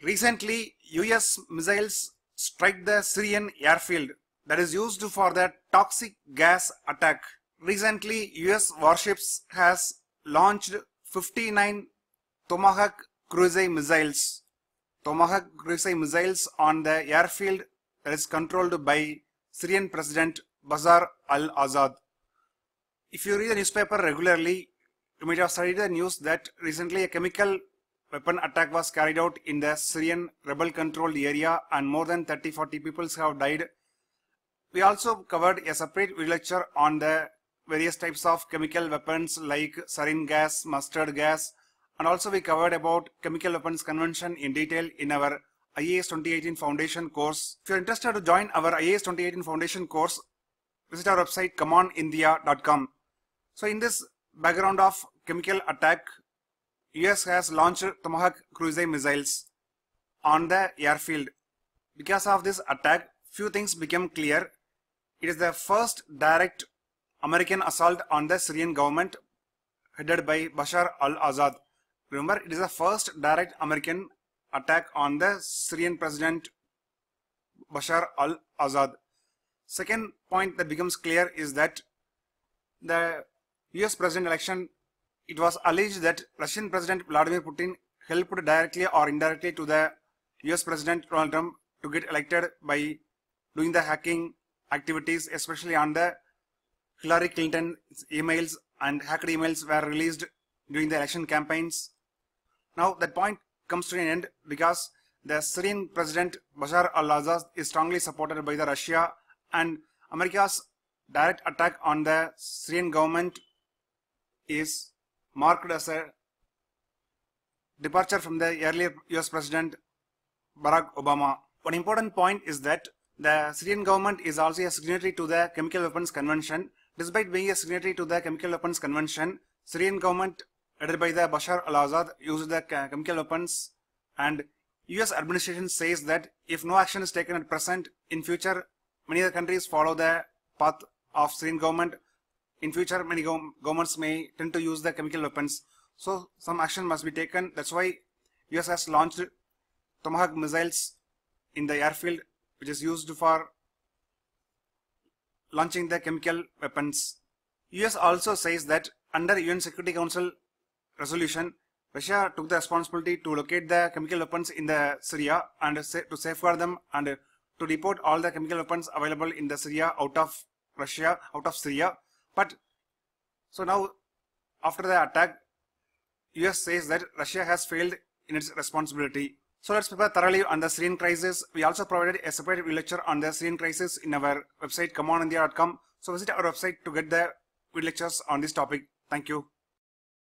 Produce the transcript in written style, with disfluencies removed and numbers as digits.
Recently, US missiles struck the Syrian airfield that is used for the toxic gas attack. Recently, US warships has launched 59 Tomahawk cruise missiles. Tomahawk cruise missiles on the airfield that is controlled by Syrian President Bashar al-Assad. If you read the newspaper regularly, you might have studied the news that recently a chemical weapon attack was carried out in the Syrian rebel controlled area and more than 30-40 people have died. We also covered a separate video lecture on the various types of chemical weapons like sarin gas, mustard gas, and also we covered about Chemical Weapons Convention in detail in our IAS 2018 Foundation course. If you are interested to join our IAS 2018 Foundation course, visit our website commandindia.com. So in this background of chemical attack, US has launched Tomahawk cruise missiles on the airfield. Because of this attack, few things became clear. It is the first direct American assault on the Syrian government headed by Bashar al-Assad. Remember, it is the first direct American attack on the Syrian president Bashar al-Assad. Second point that becomes clear is that the US president election, it was alleged that Russian President Vladimir Putin helped directly or indirectly to the US President Donald Trump to get elected by doing the hacking activities, especially on the Hillary Clinton emails, and hacked emails were released during the election campaigns. Now that point comes to an end because the Syrian President Bashar al-Assad is strongly supported by the Russia, and America's direct attack on the Syrian government is marked as a departure from the earlier US President Barack Obama. One important point is that the Syrian government is also a signatory to the Chemical Weapons Convention. Despite being a signatory to the Chemical Weapons Convention, Syrian government headed by the Bashar al-Assad used the chemical weapons, and US administration says that if no action is taken at present, in future many other countries follow the path of Syrian government. In future, many governments may tend to use the chemical weapons. So some action must be taken. That's why US has launched Tomahawk missiles in the airfield, which is used for launching the chemical weapons. US also says that under UN Security Council resolution, Russia took the responsibility to locate the chemical weapons in the Syria and to safeguard them and to deport all the chemical weapons available in the Syria out of Russia, out of Syria. But so now, after the attack, US says that Russia has failed in its responsibility. So let's prepare thoroughly on the Syrian crisis. We also provided a separate video lecture on the Syrian crisis in our website commandindia.com. So visit our website to get the video lectures on this topic. Thank you.